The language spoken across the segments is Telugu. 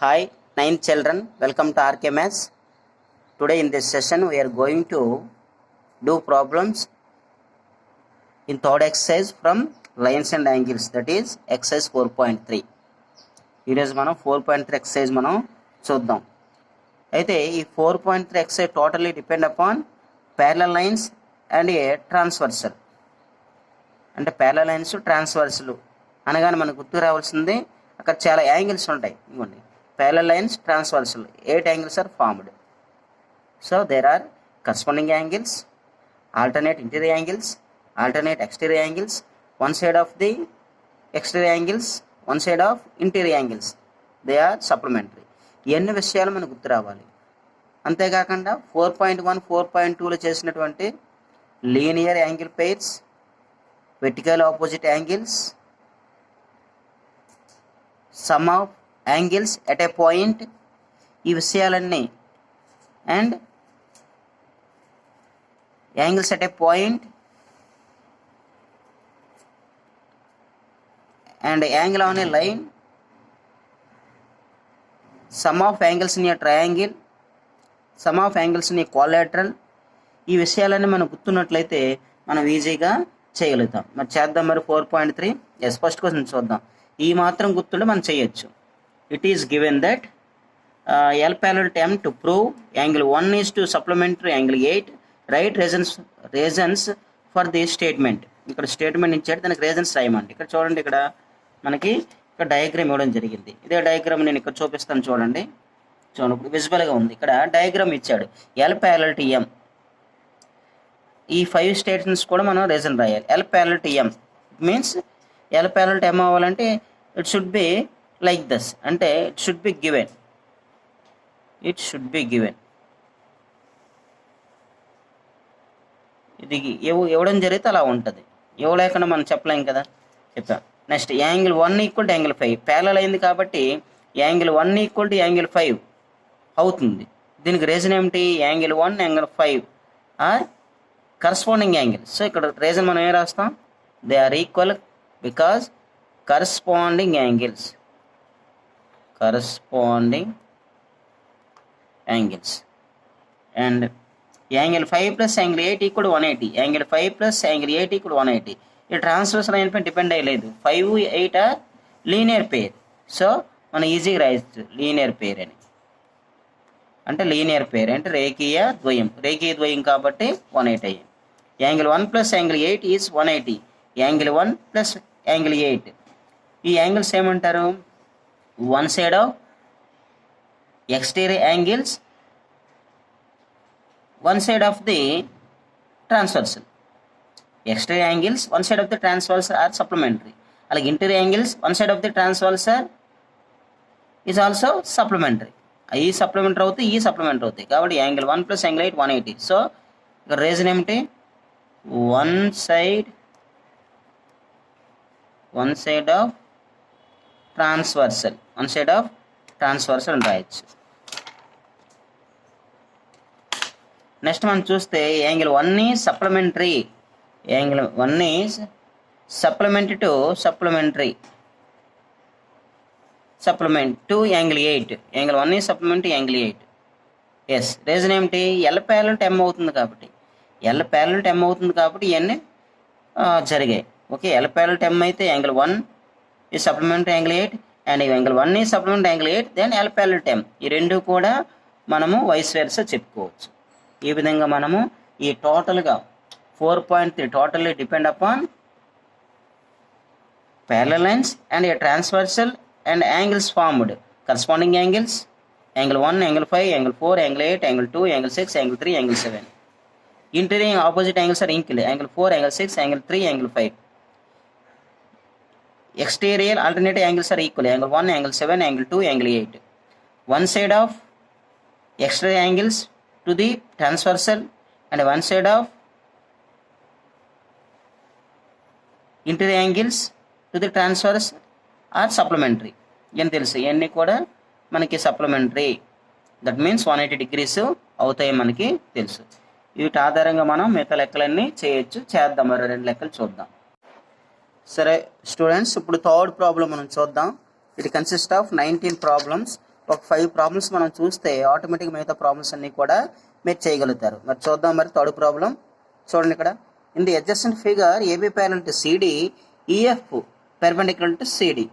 Hi, 9th children, welcome to RK Maths. Today in this session we are going to do problems in third exercise from lines and angles, that is exercise 4.3. ఈరోజు మనం 4.3 exercise మనం చూద్దాం. అయితే ఈ 4.3 exercise totally depend upon parallel lines and a transversal. అంటే parallel lines transversal అనగానే మనకు గుర్తుకు రావాల్సింది అక్కడ చాలా యాంగిల్స్ ఉంటాయి. ఇవ్వండి, parallel lines transversal, 8 angles are formed. So there are corresponding angles, alternate interior angles, alternate exterior angles, one side of the exterior angles, one side of interior angles. They are supplementary. ఎన్ని విషయాలు మనకు గుర్తు రావాలి. అంతేకాకుండా 4.1 4.2లో చేసినటువంటి linear angle pairs, vertical opposite angles, some of angles at a point, ఈ విషయాలన్నీ and angles at a point and angle on a line, some of angles in a triangle, some of angles in a quadrilateral, ఈ విషయాలన్నీ మనం గుర్తున్నట్లయితే మనం ఈజీగా చేయగలుగుతాం. మరి చేద్దాం. మరి 4.3 ఫస్ట్ క్వశ్చన్ చూద్దాం. ఈ మాత్రం గుర్తుంటే మనం చేయొచ్చు. It is given that L parallel to M to prove angle 1 is to supplementary angle 8. Write reasons for the statement. ఇక్కడ స్టేట్మెంట్ ఇచ్చాడు, దానికి రీజన్స్ రాయమండి. ఇక్కడ చూడండి, ఇక్కడ మనకి ఇక్కడ డయాగ్రామ్ ఇవ్వడం జరిగింది. ఇదే డయాగ్రామ్ నేను ఇక్కడ చూపిస్తాను. చూడండి ఇప్పుడు విజిబుల్గా ఉంది. ఇక్కడ డయాగ్రామ్ ఇచ్చాడు. L parallel to M, ఈ 5 స్టేట్మెంట్స్ కూడా మనం రీజన్ రాయాలి. L parallel to M means L parallel to M అవ్వాలంటే it should be like this, అంటే ఇట్ షుడ్ బి గివెన్, ఇది ఇవ్వడం జరిగితే అలా ఉంటుంది. ఇవ్వలేకుండా మనం చెప్పలేం కదా, చెప్పాం. Next angle 1 equal to angle 5 parallel అయింది కాబట్టి యాంగిల్ 1 ఈక్వల్ టు యాంగిల్ 5 అవుతుంది. దీనికి రీజన్ ఏమిటి? Angle 1 angle 5 are corresponding angle. So ఇక్కడ రీజన్ మనం ఏం రాస్తాం? They are equal because corresponding angles and angle 5 plus angle 8 equal to 180, angle 5 plus angle 8 equal to 180. ఈ ట్రాన్స్వర్స్ లైన్ పై డిపెండ్ అయ్యలేదు. 5 8 ఆర్ లీనియర్ పేర్. సో మనం ఈజీగా రాయచ్చు లీనియర్ పేర్ అని. అంటే లీనియర్ పేర్ అంటే రేఖీయ ద్వయం కాబట్టి 180 అయ్యింది. Angle 1 plus angle 8 is 180. Angle 1 plus angle 8, ఈ యాంగిల్స్ ఏమంటారు? one side of exterior angles, one side of the transversal. Exterior angles, one side of the transversal are supplementary. Like interior angles, one side of the transversal is also supplementary. ఈ సప్లిమెంటరీ అవుతాయి, ఈ సప్లిమెంటరీ అవుతాయి. కాబట్టి యాంగిల్ 1 ప్లస్ యాంగిల్ 8 180. సో ఇక్కడ రీజన్ ఏమిటి? వన్ సైడ్ ఆఫ్ ట్రాన్స్వర్సల్, అని రాయొచ్చు. నెక్స్ట్ మనం చూస్తే angle 1 is supplementary, angle 1 is supplement to angle 8. Angle 1 is supplement to angle 8. Yes, reason ఏమిటి? ఎల్ ప్యారలల్ టు ఎం అవుతుంది కాబట్టి ఇవన్నీ జరిగాయి. Okay, L parallel to M అయితే angle 1 is supplement angle 8 and angle 1 is supplement angle 8, then L parallel to M. ఈ రెండు కూడా మనము వైస్ వెర్సా చెప్పుకోవచ్చు. ఈ విధంగా మనము ఈ టోటల్గా 4.3 totally depend upon parallel lines and a transversal and angles formed, corresponding angles, angle 1, angle 5, angle 4, angle 8, angle 2, angle 6, angle 3, angle 7. Interior opposite angles are equal, angle 4, angle 6, angle 3, angle 5. Exterior alternative angles are equal, angle 1, angle 7, angle 2, angle 8. One side of exterior angles to the transversal and one side of interior angles to the transverse are supplementary. ఏం తెలుసు? ఇవన్నీ కూడా మనకి సప్లిమెంటరీ. దట్ మీన్స్ 180 degrees అవుతాయి మనకి తెలుసు. వీటి ఆధారంగా మనం మిగతా లెక్కలన్నీ చేయొచ్చు. చేద్దాం. మరి 2 లెక్కలు చూద్దాం. సరే స్టూడెంట్స్, ఇప్పుడు థర్డ్ ప్రాబ్లం మనం చూద్దాం. It consists of 19 problems. ఒక 5 ప్రాబ్లమ్స్ మనం చూస్తే ఆటోమేటిక్గా మిగతా ప్రాబ్లమ్స్ అన్నీ కూడా మీరు చేయగలుగుతారు. మరి చూద్దాం. మరి థర్డ్ ప్రాబ్లం చూడండి. ఇక్కడ in the adjacent figure AB parallel to CD, EF perpendicular to CD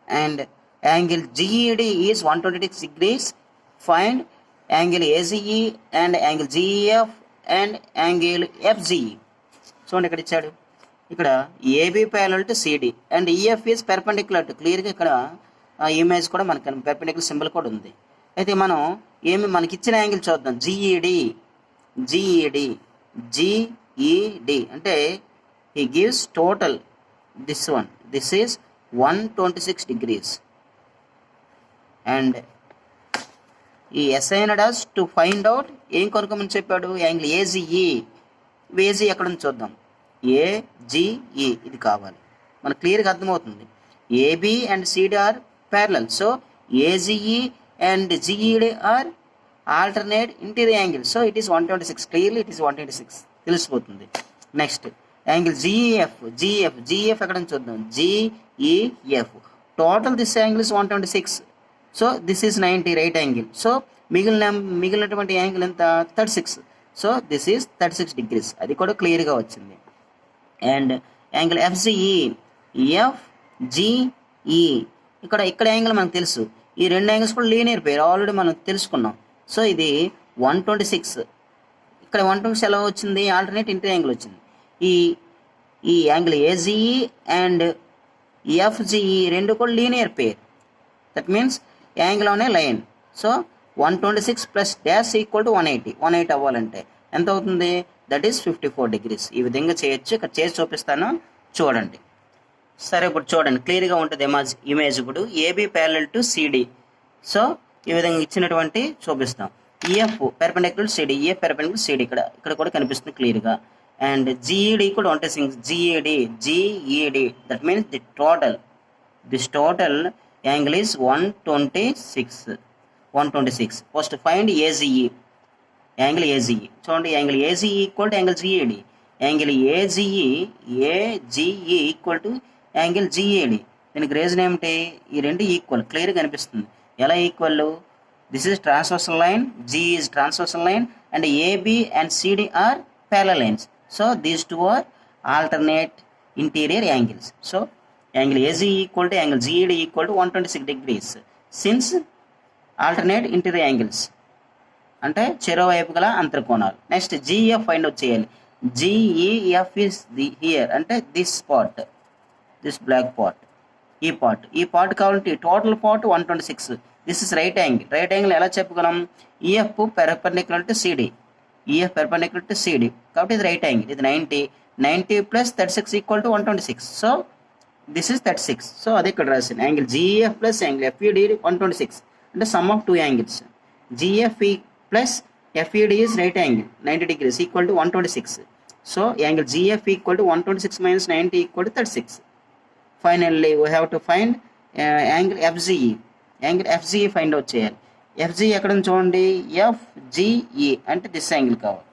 and angle GED is 126 degrees. Find angle AGE and angle GEF and angle FGE. చూడండి ఇక్కడ ఇచ్చాడు. ఇక్కడ AB parallel to CD and EF is perpendicular to, క్లియర్గా ఇక్కడ ఇమేజ్ కూడా మనకి పెర్పెండిక్యులర్ సింబల్ కూడా ఉంది. అయితే మనం మనకి ఇచ్చిన యాంగిల్ చూద్దాం. జిఈడి అంటే he gives total this is 126 degrees and he assigned us to find out ఏం కనుక్కోమని చెప్పాడు, యాంగిల్ ఏజిఈ. ఏజీ ఎక్కడ ఉంది చూద్దాం. ఏజిఈ ఇది కావాలి, మనకు క్లియర్గా అర్థమవుతుంది. AB and CD are parallel, so AGE and GED are alternate interior angle, so it is 126. Clearly it is 126 తెలిసిపోతుంది. నెక్స్ట్ యాంగిల్ జిఈఎఫ్ ఎక్కడ నుంచి చూద్దాం. GEF total this angle is 126, so this is 90 right angle. So మిగిలినటువంటి యాంగిల్ ఎంత 36, సో దిస్ ఈస్ 36 degrees. అది కూడా క్లియర్గా వచ్చింది. అండ్ యాంగిల్ ఎఫ్జిఈ ఇక్కడ యాంగిల్ మనకు తెలుసు. ఈ రెండు యాంగిల్స్ కూడా లీనియర్ పేర్ ఆల్రెడీ మనం తెలుసుకున్నాం. సో ఇది 126. ఇక్కడ 126 ఎలా వచ్చింది, ఆల్టర్నేట్ ఇంటర్ యాంగిల్ వచ్చింది. ఈ యాంగిల్ ఏజిఈ అండ్ ఎఫ్జిఈ రెండు కూడా linear pair. That means angle అనే line. So 126 plus dash equal to 180 అవ్వాలంటే ఎంత అవుతుంది, దట్ ఈస్ 54 degrees. ఈ విధంగా చేయొచ్చు. ఇక్కడ చేసి చూపిస్తాను చూడండి. సరే ఇప్పుడు చూడండి, క్లియర్గా ఉంటుంది ఇమేజ్. ఇప్పుడు AB parallel to CD, so ఈ విధంగా ఇచ్చినటువంటి చూపిస్తాం. EF perpendicular CD, EF perpendicular CD ఇక్కడ కూడా కనిపిస్తుంది క్లియర్గా. అండ్ జిఈడి కూడా 126 GED that means this total angle is 126. First find AGE, angle AGE. చూడండి, angle AGE equal to angle GED. Angle AGE equal to angle GED. దీనికి రీజన్ ఏమిటి, ఈ రెండు ఈక్వల్ క్లియర్గా కనిపిస్తుంది. ఎలా equal, this is transversal line, G is transversal line and A B and CD are parallel lines. So these two are alternate interior angles. So angle A G equal to angle G E D equal to 126 degrees since alternate interior angles అంటే చెరోవైపు గల అంతర్కోణాలు. నెక్స్ట్ జిఈఎఫ్ ఫైండ్ అవుట్ చేయాలి. జిఈఎఫ్ ఇస్ హియర్ అంటే this part, this black part, ఈ పార్ట్ కావాలంటే total part 126. This is right angle ఎలా చెప్పగలం, ఈఎఫ్ పెర్పెండిక్యులర్ టు సిడి, కాబట్టి ఇది రైట్ యాంగిల్. ఇది 90 plus 36 equal to 126. So this is 36. So అది ఇక్కడ రాసింది. యాంగిల్ జిఈఎఫ్ ప్లస్ యాంగిల్ ఎఫ్ఈడి 126 అంటే some of two angles. GF plus FED is right angle 90 degrees equal to 126. So angle GF equal to 126 minus 90 equal to 36. Finally we have to find angle FGE find out చేయాలి. ఎఫ్జిఈ ఎక్కడ చూడండి, ఎఫ్జిఈ అంటే దిస్ యాంగిల్ కావాలి.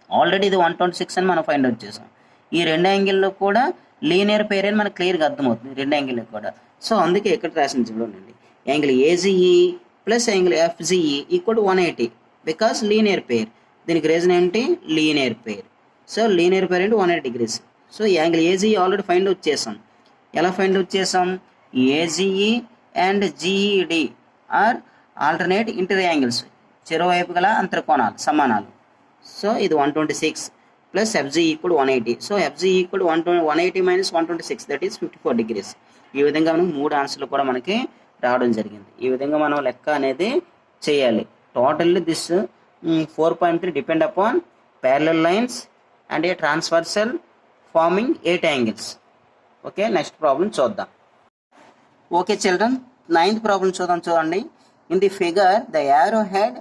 ఆల్రెడీ ఇది 126 అని మనం ఫైండ్ అవుట్ చేసాం. ఈ రెండు యాంగిల్లో కూడా లీనియర్ పేర్ అని మనకు క్లియర్గా అర్థమవుతుంది రెండు యాంగిల్ కూడా. సో అందుకే ఇక్కడ రాసింది చూడండి, angle AGE plus angle FGE equal to 180 because linear pair. దీనికి రీజన్ ఏంటి, linear pair. So linear pair అంటే 180 degrees. So angle AGE already find out చేసాం. ఎలా ఫైండ్ అవుట్ చేసాం, AGE and GED are alternate interior angles, చెరోవైపు గల అంతర్కోణాలు సమానాలు. సో ఇది 126 plus FGE equal 180. So FGE equal 180 minus 126 that is 54 degrees. ఈ విధంగా మనం 3 ఆన్సర్లు కూడా మనకి రావడం జరిగింది. ఈ విధంగా మనం లెక్క అనేది చేయాలి. Totally this 4.3 depend upon parallel lines and a transversal forming 8 angles. Okay, next problem చూద్దాం. ఓకే చిల్డ్రన్, 9th ప్రాబ్లం చూడండి. In the figure the arrow head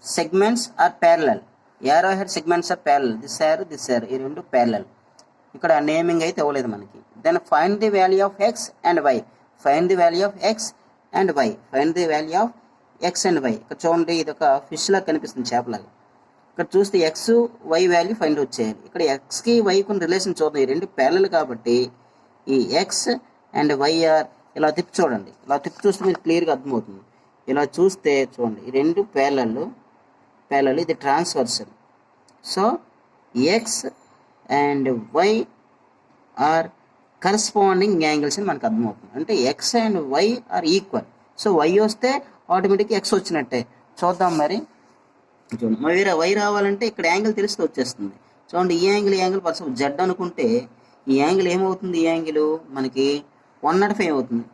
segments are parallel. This arrow ఈ రెండు ప్యారలల్. ఇక్కడ నేమింగ్ అయితే ఇవ్వలేదు మనకి. Then find the value of x and y. Find the value of x and y. ఇక్కడ చూడండి, ఇది ఒక ఫిష్ లాగా కనిపిస్తుంది, చేపలాగా. ఇక్కడ చూస్తే x y value find out చేయాలి. ఇక్కడ ఎక్స్కి వైకి రిలేషన్ చూద్దాం. ఈ రెండు ప్యారలల్ కాబట్టి ఈ ఎక్స్ అండ్ వై ఆర్ ఇలా తిప్పి చూడండి. ఇలా తిప్పి చూస్తే మీకు క్లియర్గా అర్థమవుతుంది. ఇలా చూస్తే చూడండి, ఈ రెండు ప్యారలల్, ఇది transversal. So x and y are corresponding angles అని మనకు అర్థమవుతుంది. అంటే x and y are equal. So y వస్తే ఆటోమేటిక్గా ఎక్స్ వచ్చినట్టే. చూద్దాం మరి. చూడండి, మరి వై రావాలంటే ఇక్కడ యాంగిల్ తెలిస్తే వచ్చేస్తుంది. చూడండి, ఈ యాంగిల్ పర్సన్ జెడ్ అనుకుంటే ఈ యాంగిల్ ఏమవుతుంది? ఈ యాంగిల్ మనకి 105 అవుతుంది.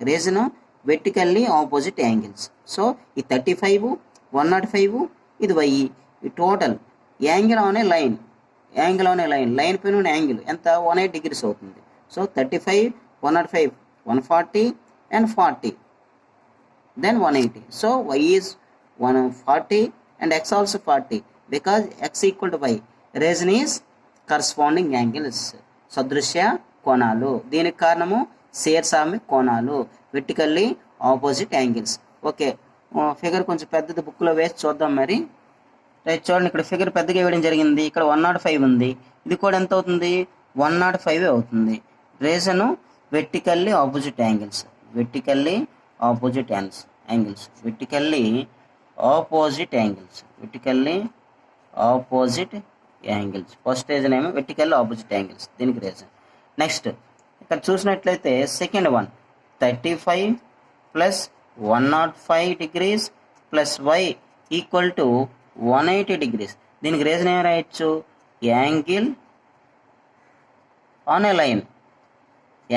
Reason vertically opposite angles. So ఈ 35, 105 ఇది వై. ఈ total angle on a line పైన ఉన్న యాంగిల్ ఎంత? 180 degrees అవుతుంది. So 35, 105, 140 and 40, then 180. So y is 140 and x also 40 because x equal to y. Reason is corresponding angles, సదృశ్య కోణాలు. దీనికి కారణము శీర్షామి కోణాలు, vertically opposite angles. Okay, figure కొంచెం పెద్దది బుక్లో వేసి చూద్దాం మరి. రైట్, చూడండి, ఇక్కడ ఫిగర్ పెద్దగా వేయడం జరిగింది. ఇక్కడ 105 ఉంది. ఇది కూడా ఎంత అవుతుంది? 105 అవుతుంది. Reason vertically opposite angles, vertically opposite angles. First reason ఏమో వెర్టికల్లీ ఆపోజిట్ యాంగిల్స్, దీనికి రీజన్. నెక్స్ట్ ఇక్కడ చూసినట్లయితే second one 35 + 105 degrees plus y equal to 180 degrees. దీనికి రీజన్ ఏమి రాయొచ్చు? Angle on a line.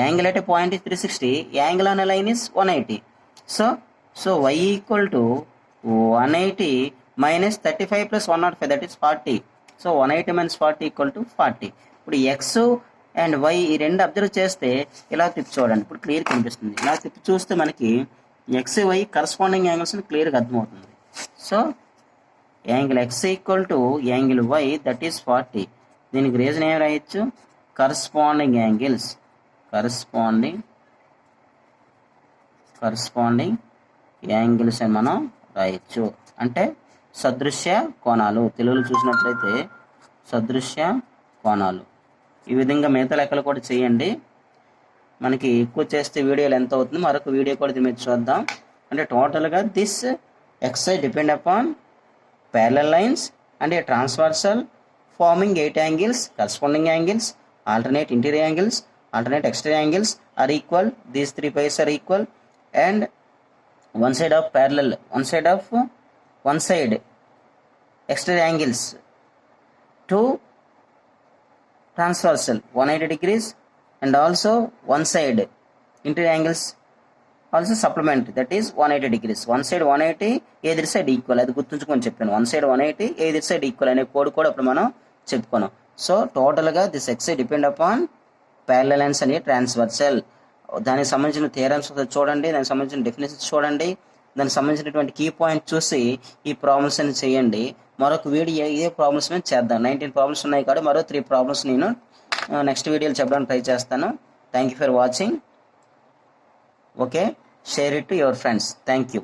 Angle at a point is 360, angle on a line is 180. So y equal to 180 minus 35 + 105, that is 40. So 180 minus 40 equal to 40. ఇప్పుడు ఎక్స్ అండ్ వై ఈ రెండు అబ్జర్వ్ చేస్తే ఇలా తిప్పి చూడండి. ఇప్పుడు క్లియర్ కనిపిస్తుంది. ఇలా తిప్పి చూస్తే మనకి ఎక్స్ వై కరస్పాండింగ్ యాంగిల్స్ క్లియర్గా అర్థమవుతుంది. So angle x equal to angle y, that is 40. దీనికి రీజన్ ఏం రాయొచ్చు? కరస్పాండింగ్ యాంగిల్స్ అని మనం రాయొచ్చు. అంటే సదృశ్య కోణాలు. తెలుగులో చూసినట్లయితే సదృశ్య కోణాలు. ఈ విధంగా మిగతా లెక్కలు కూడా చేయండి. మనకి ఎక్కువ చేస్తే వీడియోలు ఎంత అవుతుంది, మరొక వీడియో కూడా మీరు చూద్దాం. అంటే టోటల్గా this exercise depend upon parallel lines and a transversal forming 8 angles, corresponding angles, alternate interior angles, alternate exterior angles are equal. These 3 pairs are equal, and one side exterior angles to transversal 180 degrees, and also one side interior angles also supplement, that is 180 degrees. One side 180, either side equal. అది గుర్తుంచుకొని చెప్పాను. one side 180, either side equal అనే కోడ్ కూడా అప్పుడు మనం చెప్పుకున్నాం. సో టోటల్గా this exercise depend upon parallel lines అని ట్రాన్స్వర్సల్. దానికి సంబంధించిన థియరమ్స్ చూడండి, దానికి సంబంధించిన డెఫినేషన్స్ చూడండి, దానికి సంబంధించినటువంటి కీ పాయింట్ చూసి ఈ ప్రాబ్లమ్స్ అని చేయండి. మరొక వీడియో ఇదే ప్రాబ్లమ్స్ మీద చేద్దాం. 19 ప్రాబ్లమ్స్ ఉన్నాయి కాబట్టి మరో 3 ప్రాబ్లమ్స్ నేను నెక్స్ట్ వీడియోలో చెప్పడానికి ట్రై చేస్తాను. Thank you for watching. Okay, share it to your friends. Thank you.